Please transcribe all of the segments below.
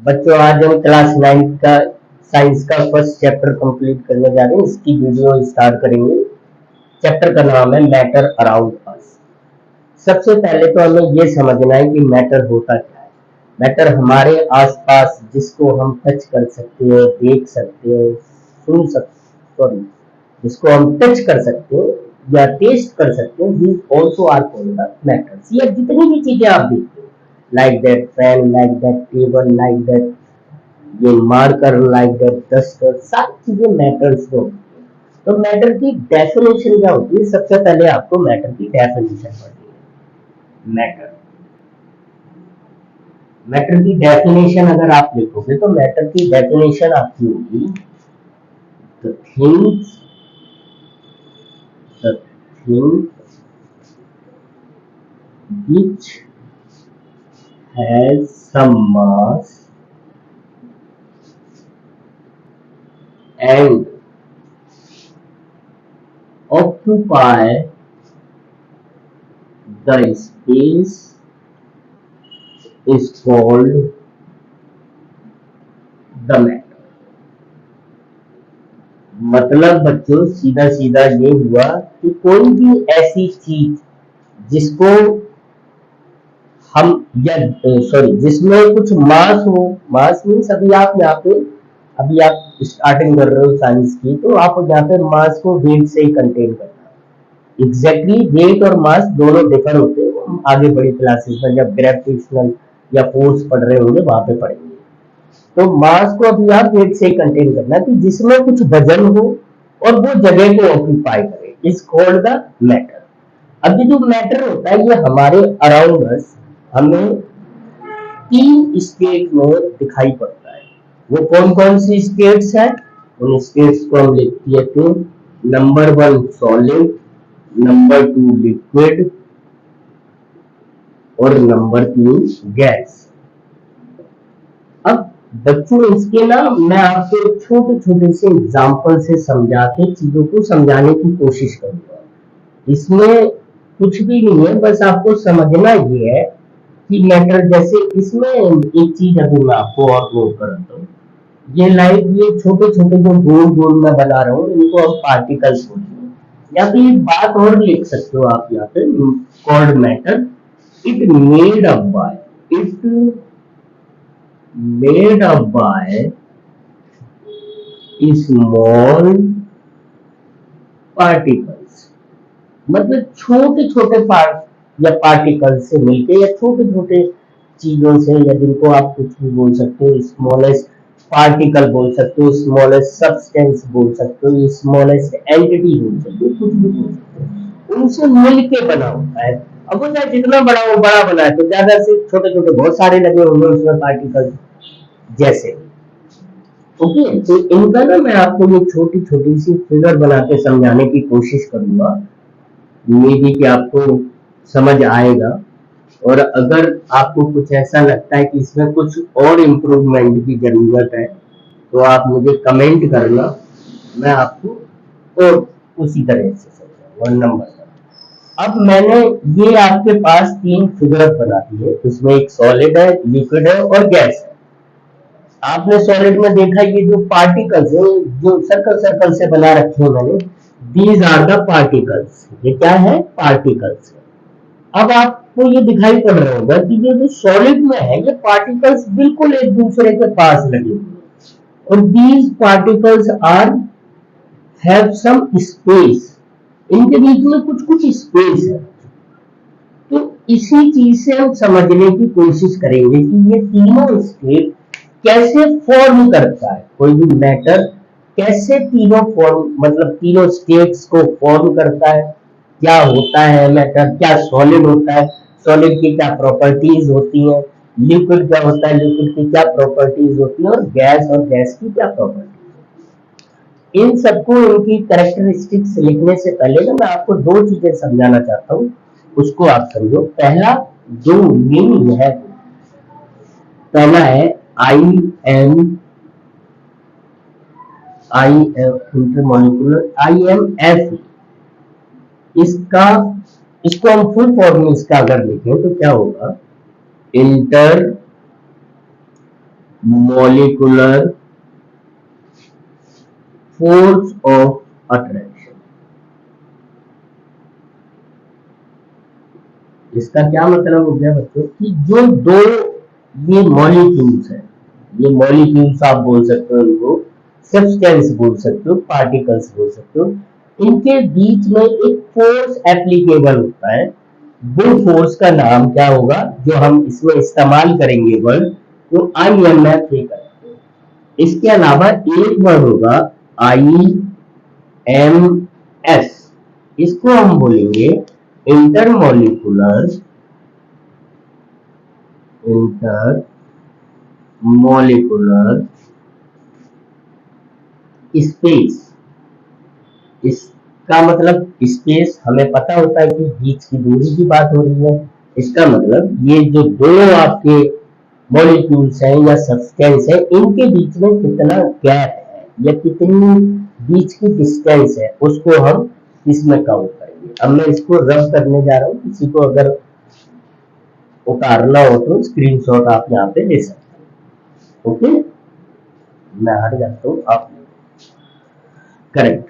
बच्चों आज हम क्लास 9 का साइंस का फर्स्ट चैप्टर कंप्लीट करने जा रहे हैं। इसकी वीडियो स्टार्ट करेंगे। चैप्टर का नाम है मैटर अराउंड अस। सबसे पहले तो हमें ये समझना है कि मैटर होता क्या है। मैटर हमारे आसपास जिसको हम टच कर सकते हैं, देख सकते हैं, सुन सकते, सॉरी, जिसको हम टच कर सकते हैं या टेस्ट कर सकते हैं, these also are called the matters। ये जितनी भी चीजें आप देखते हो, like that pen, like that table, like that ये मार्कर, लाइक दैट डस्टर, सारी चीजें मैटर्स में होती है। तो मैटर की डेफिनेशन क्या होती है? सबसे पहले आपको मैटर की डेफिनेशन पढ़नी है। मैटर की डेफिनेशन अगर आप लिखोगे तो मैटर की डेफिनेशन आपकी होगी the things which has some mass and occupy the space is called the matter। मतलब बच्चों सीधा सीधा ये हुआ कि कोई भी ऐसी चीज जिसको हम या सॉरी जिसमें कुछ मास हो, मास मीन्स अभी आप यहाँ पे अभी आप स्टार्टिंग कर रहे हो साइंस की, तो आप यहाँ पे मास को वेट से ही कंटेन करना। एग्जैक्टली वेट और मास दोनों डिफर होते हैं, हम आगे बड़ी क्लासेस में जब ग्रेविटेशनल या फोर्स पढ़ रहे होंगे वहां पे पढ़ेंगे। तो मास को अभी आप वेट से ही कंटेन करना कि जिसमें कुछ वजन हो और वो जगह को ऑक्यूपाई करे, इज कॉल्ड द मैटर। अभी जो मैटर होता है ये हमारे अराउंड अस हमें 3 स्टेट में दिखाई पड़ता है। वो कौन कौन सी स्टेट्स है? उन स्टेट्स को हम लिख लेते हैं। नंबर 1 सॉलिड, नंबर 2 लिक्विड और नंबर 3 गैस। अब बच्चों इसके ना मैं आपको छोटे छोटे से एग्जाम्पल से समझा के चीजों को समझाने की कोशिश करूंगा। इसमें कुछ भी नहीं है, बस आपको समझना ये है कि मैटर, जैसे इसमें एक चीज अभी मैं आपको और नोट कराता हूँ। ये लाइक ये छोटे छोटे जो गोल गोल मैं बना रहा हूँ इनको हम पार्टिकल्स बोलते हैं। या फिर एक बात और लिख सकते हो आप यहाँ पे, called matter it made up by small particles. मतलब छोटे छोटे पार्ट या पार्टिकल से मिलके या छोटे छोटे चीजों से, या जिनको आप कुछ भी बोल सकते हो, स्मॉलेस्ट पार्टिकल बोल सकते हो, स्मॉलेस्ट सब्सटेंस बोल सकते हो, स्मॉलेस्ट एंटिटी बोल सकते हो, कुछ भी बोल सकते हो, उनसे मिलके बना होता है। अब वो चाहे जितना बड़ा हो, बड़ा बना है तो ज्यादा से छोटे छोटे बहुत सारे लगे होंगे उसमें पार्टिकल जैसे। ओके, तो इनका ना मैं आपको ये छोटी छोटी सी फिगर बना के समझाने की कोशिश करूंगा। मे भी कि आपको समझ आएगा। और अगर आपको कुछ ऐसा लगता है कि इसमें कुछ और इम्प्रूवमेंट की जरूरत है तो आप मुझे कमेंट करना, मैं आपको और उसी तरह से समझाऊंगा नंबर। अब मैंने ये आपके पास 3 फिगर बना दी है। इसमें एक सॉलिड है, लिक्विड है और गैस है। आपने सॉलिड में देखा ये जो पार्टिकल्स है जो सर्कल सर्कल से बना रखे हैं मैंने, दीज आर द पार्टिकल्स। ये क्या है? पार्टिकल्स। अब आपको ये दिखाई पड़ रहा होगा कि ये जो सॉलिड में है ये पार्टिकल्स बिल्कुल एक दूसरे के पास लगे हुए हैं और these particles are have some space. इनके बीच में कुछ कुछ स्पेस है। तो इसी चीज से हम समझने की कोशिश करेंगे कि ये तीनों स्टेट कैसे फॉर्म करता है, कोई भी मैटर कैसे तीनों फॉर्म, मतलब तीनों स्टेट्स को फॉर्म करता है, क्या होता है मैटर, क्या सॉलिड होता है, सॉलिड की क्या प्रॉपर्टीज होती है, लिक्विड क्या होता है, लिक्विड की क्या प्रॉपर्टीज होती है, और गैस की क्या प्रॉपर्टीज। इन सबको इनकी कैरेक्टरिस्टिक्स लिखने से पहले ना मैं आपको 2 चीजें समझाना चाहता हूँ, उसको आप समझो। पहला जो मीनिंग है, पहला है इंटरमोलिकुलर IMF। इसको हम फुल फॉर्म में इसका अगर लिखें तो क्या होगा? Inter molecular force of attraction। इसका क्या मतलब हो गया बच्चों कि जो दो ये मॉलिक्यूल्स है, ये मॉलिक्यूल्स आप बोल सकते हो, इनको सब्सटेंस बोल सकते हो, पार्टिकल्स बोल सकते हो, इनके बीच में एक फोर्स एप्लीकेबल होता है। वो फोर्स का नाम क्या होगा जो हम इसमें इस्तेमाल करेंगे वर्ड, वो IMF ही करेंगे। इसके अलावा एक वर्ड होगा IMS, इसको हम बोलेंगे इंटरमोलिकुलर स्पेस। इसका मतलब स्पेस हमें पता होता है कि बीच की दूरी की बात हो रही है। इसका मतलब ये जो दो आपके मॉलिक्यूल्स हैं या सब्सटेंस है, इनके बीच में कितना गैप है या कितनी बीच की डिस्टेंस है, उसको हम इसमें काउंट करेंगे। अब मैं इसको रब करने जा रहा हूँ, किसी को अगर उतारना हो तो स्क्रीनशॉट आप यहाँ पे ले सकते हो। ओके, मैं हट जाता हूँ, आप करेक्ट।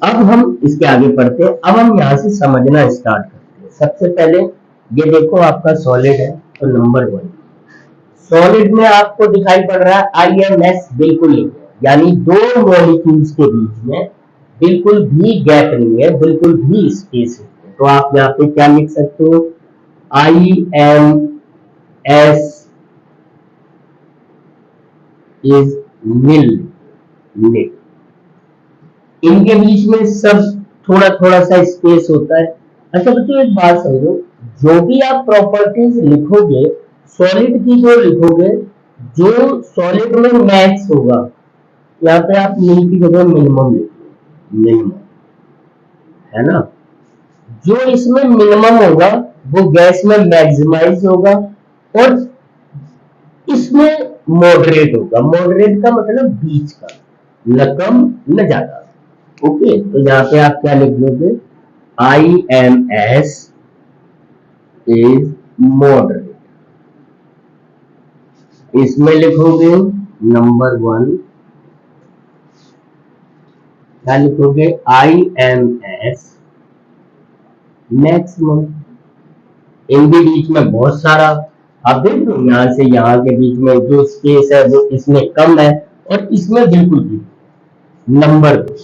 अब हम इसके आगे बढ़ते हैं। अब हम यहाँ से समझना स्टार्ट करते हैं। सबसे पहले ये देखो आपका सॉलिड है, तो नंबर 1 सॉलिड में आपको दिखाई पड़ रहा है IMS, बिल्कुल नहीं है, यानी दो मॉलिक्यूल्स के बीच में बिल्कुल भी गैप नहीं है, बिल्कुल भी स्पेस है। तो आप यहाँ पे क्या लिख सकते हो, IMS इज नील। इनके बीच में सब थोड़ा थोड़ा सा स्पेस होता है। अच्छा बच्चों एक बात समझो, जो भी आप प्रॉपर्टीज लिखोगे सॉलिड की, जो लिखोगे, जो सॉलिड में मैक्स होगा, यहाँ पे आप मिन की जगह मिनिमम लिखो, मिनिमम, है ना। जो इसमें मिनिमम होगा वो गैस में मैक्सिमाइज होगा, और इसमें मॉडरेट होगा। मॉडरेट का मतलब बीच का, न कम न ज्यादा। ओके, तो यहाँ पे आप क्या लिख दोगे, IMS इज मॉडरेट। इसमें लिखोगे नंबर 1, क्या लिखोगे, IMS मैक्सिमम। इनके बीच में बहुत सारा, आप देख लो यहाँ से यहाँ के बीच में जो स्पेस है वो इसमें कम है और इसमें बिल्कुल भी। नंबर 2,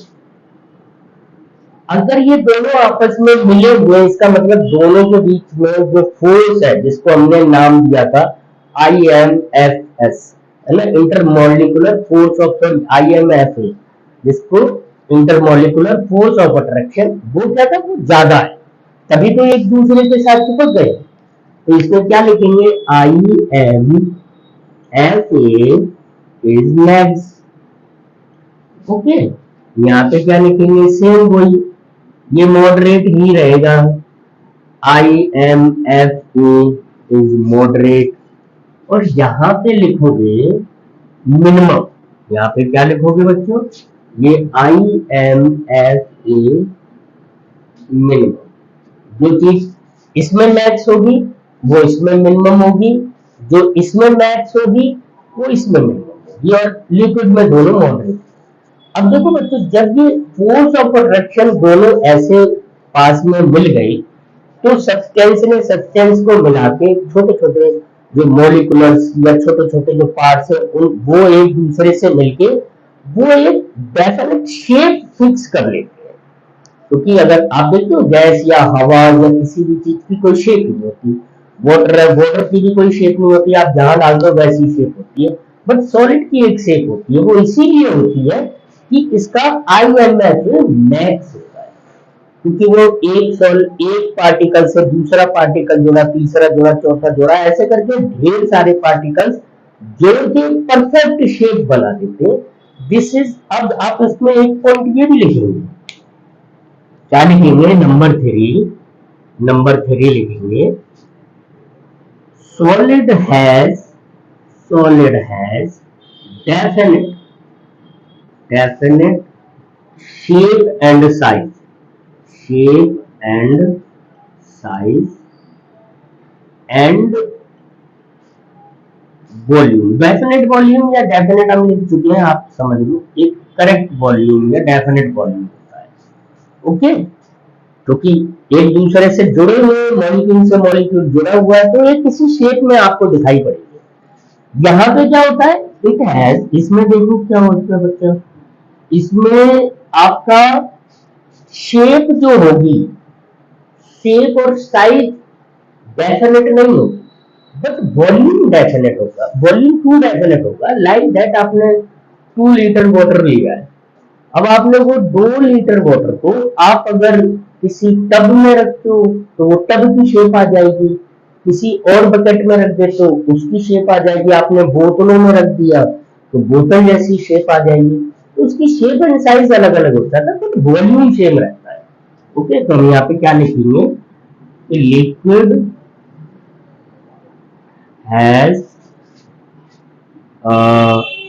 अगर ये दोनों आपस में मिले हुए, इसका मतलब दोनों के बीच में जो फोर्स है जिसको हमने नाम दिया था IMFS, है ना, इंटरमोलिकुलर फोर्स ऑफ, IMF जिसको इंटरमोलिकुलर फोर्स ऑफ अट्रैक्शन, वो क्या था, वो ज्यादा है, तभी तो एक दूसरे के साथ चिपक गए। तो इसमें क्या लिखेंगे, IMFA इज मैक्स। ओके, यहाँ पे क्या लिखेंगे, सेम वही, ये मॉडरेट ही रहेगा, IMFA इज मॉडरेट। और यहाँ पे लिखोगे मिनिमम, यहाँ पे क्या लिखोगे बच्चों, ये IMFA मिनिमम। जो चीज इसमें मैक्स होगी वो इसमें मिनिमम होगी, जो इसमें मैक्स होगी वो इसमें मिनिमम होगी, और लिक्विड में दोनों मॉडरेट। अब देखो बच्चों, जब ये फोर्स ऑफ अट्रैक्शन दोनों ऐसे पास में मिल गई, तो सब्सटेंस ने सब्सटेंस को मिला के छोटे छोटे जो मॉलिकुलर्स या छोटे छोटे जो पार्ट्स है उन वो एक दूसरे से मिलके वो एक डेफिनेट शेप फिक्स कर लेते हैं। क्योंकि अगर आप देखते हो गैस या हवा या किसी भी चीज की कोई शेप नहीं होती, वाटर है, वाटर की भी कोई शेप नहीं होती, आप जहां डाल दो वैसी शेप होती है, बट सॉलिड की एक शेप होती है। वो इसीलिए होती है कि इसका IMF मैक्स होता है, क्योंकि वो एक पार्टिकल से दूसरा पार्टिकल जुड़ा, तीसरा जुड़ा, चौथा जुड़ा, ऐसे करके ढेर सारे पार्टिकल्स जोड़ के परफेक्ट शेप बना देते। दिस इज, अब आप इसमें एक पॉइंट ये भी लिखेंगे, क्या लिखेंगे, नंबर 3 लिखेंगे, solid has definite shape and size and volume, definite volume या डेफिनेट हम लिख चुके हैं, आप समझ लो, एक करेक्ट वॉल्यूम या डेफिनेट वॉल्यूम होता है। ओके, क्योंकि एक दूसरे से जुड़े हुए मॉलिक्यूल से मॉलिक्यूल जुड़ा हुआ है तो ये किसी शेप में आपको दिखाई पड़ेगी। यहाँ पे क्या होता है, इट हैज, इसमें देखो क्या होता है बच्चा, इसमें आपका शेप जो होगी, शेप और साइज डेफिनेट नहीं होगी, बट वॉल्यूम डेफिनेट होगा, वॉल्यूम टू डेफिनेट होगा। लाइक दैट आपने 2 लीटर वाटर लिया है, अब आपने वो 2 लीटर वाटर को आप अगर किसी टब में रखते हो तो वो टब की शेप आ जाएगी, किसी और बकेट में रख देते हो उसकी शेप आ जाएगी, आपने बोतलों में रख दिया तो बोतल जैसी शेप आ जाएगी। तो उसकी शेप एंड साइज अलग अलग होता है, तो वॉल्यूम सेम रहता है। ओके, तो हम यहाँ पे क्या लिखेंगे कि लिक्विड हैज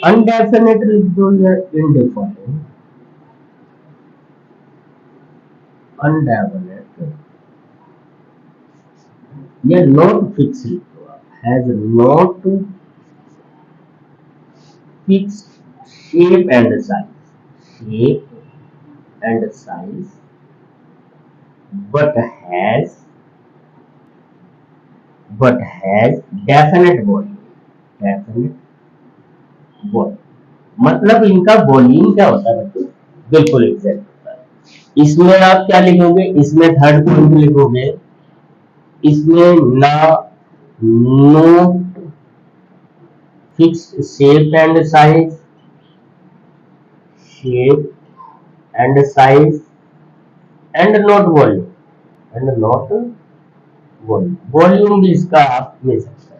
अनडेफिनेट लिख दो या इनडेफिनेट, अनडेफिनेट या नॉट फिक्स लिख दो आप, has not fix shape and size, shape and size, but has definite volume, definite volume। मतलब इनका वॉल्यूम क्या होता है बच्चों, बिल्कुल एग्जैक्ट होता है। इसमें आप क्या लिखोगे, इसमें थर्ड पॉइंट लिखोगे, इसमें ना note fixed shape and size, shape and size and not volume, and not volume, volume भी इसका आप ले सकते हैं।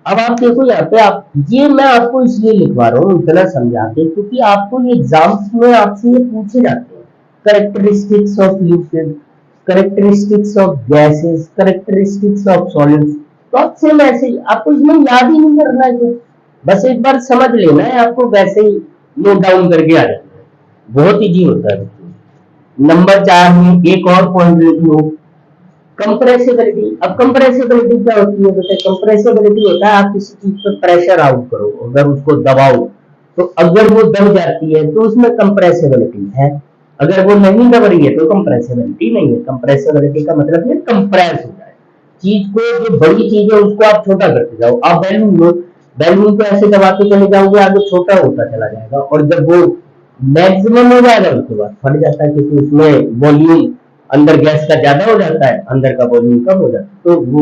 अब आप देखो यहाँ पे, आप ये मैं आपको इसलिए लिखवा रहा हूँ इतना समझा के, क्योंकि आपको ये एग्जाम्स में आपसे ये पूछे जाते हैं, characteristics of liquid, characteristics of gases, characteristics of solids. तो आप सेम ऐसे ही, आपको इसमें याद ही नहीं करना है कुछ, बस एक बार समझ लेना है, आपको वैसे ही नोट डाउन करके आ जाना है, बहुत इजी होता है। नंबर 4 में एक और पॉइंट लिख लो, कंप्रेसिबिलिटी। अब कंप्रेसिबिलिटी क्या होती है बेटा, कंप्रेसिबिलिटी होता है आप किसी चीज पर प्रेशर आउट करो, अगर उसको दबाओ तो अगर वो दब जाती है तो उसमें कंप्रेसिबिलिटी है, अगर वो नहीं दब रही है तो कंप्रेसिबिलिटी नहीं है। कंप्रेसिबिलिटी का मतलब है कंप्रेस हो जाए चीज को, जो बड़ी चीज है उसको आप छोटा करते जाओ। आप बैलून लो, बैलून को ऐसे दबाते चले जाओगे, आगे छोटा होता चला जाएगा, और जब वो मैक्सिमम हो जाएगा उसके बाद फट जाता है, क्योंकि उसमें वॉल्यूम अंदर गैस का ज्यादा हो जाता है, अंदर का वॉल्यूम कम हो जाता है, तो वो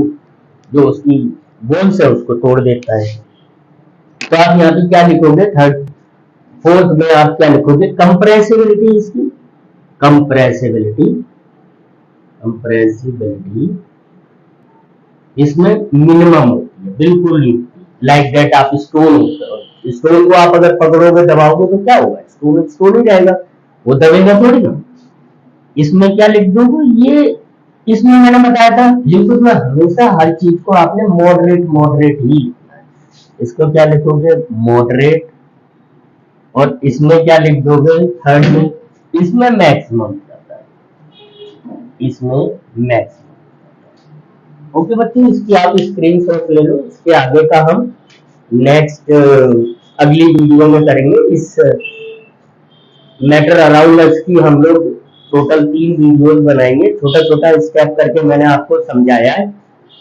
जो उसकी बोन्स है उसको तोड़ देता है। तो आप यहाँ पे क्या लिखोगे, थर्ड फोर्थ में आप क्या लिखोगे, कंप्रेसिबिलिटी, इसकी कंप्रेसिबिलिटी, कंप्रेसिबिलिटी इसमें मिनिमम होती है, बिल्कुल नहीं होती। लाइक दैट आप स्टोन, स्टोन को आप अगर पकड़ोगे दबाओगे तो क्या होगा, स्टोन स्टोन ही जाएगा, वो दबेगा थोड़ी ना। इसमें क्या लिख दोगे, ये इसमें मैंने बताया था लिक्विड में हमेशा हर चीज को आपने मॉडरेट मॉडरेट ही लिखना है। इसको क्या लिखोगे, मॉडरेट, और इसमें क्या लिख दोगे थर्ड में, इसमें मैक्सिमम जाता है, इसमें मैक्सिमम। ओके बच्चे, इसकी आप स्क्रीनशॉट ले लो, इसके आगे का हम नेक्स्ट अगली वीडियो में करेंगे। इस मैटर अराउंड अस की हम लोग टोटल 3 वीडियोस बनाएंगे, छोटा छोटा स्टेप करके मैंने आपको समझाया है,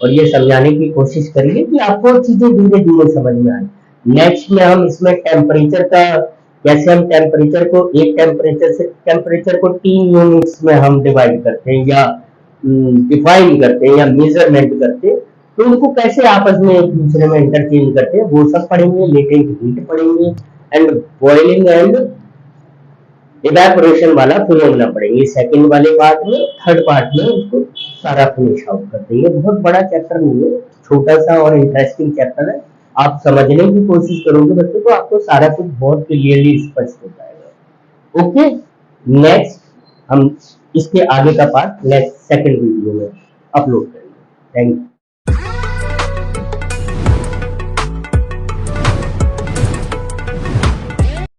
और ये समझाने की कोशिश करिए कि आपको चीजें धीरे धीरे समझ में आए। नेक्स्ट में हम इसमें टेम्परेचर का, कैसे हम टेम्परेचर को, एक टेम्परेचर से टेम्परेचर को 3 यूनिट्स में हम डिवाइड करते हैं या डिफाइन करते हैं या मेजरमेंट करते हैं, तो उनको कैसे आपस में एक दूसरे में इंटरचेंज करते हैं वो सब पढ़ेंगे। लेटेंट हीट पढ़ेंगे, एंड बॉइलिंग एंड इवेपोरेशन वाला फिनोमेना पढ़ेंगे सेकंड वाले पार्ट में। थर्ड पार्ट में उसको सारा फिनिश आउट कर देंगे। बहुत बड़ा चैप्टर नहीं है, छोटा सा और इंटरेस्टिंग चैप्टर है। आप समझने की कोशिश करोगे बच्चों तो आपको सारा कुछ बहुत क्लियरली स्पष्ट हो जाएगा। ओके, नेक्स्ट हम इसके आगे का पार्ट नेक्स्ट सेकंड वीडियो में अपलोड करेंगे। Thank you.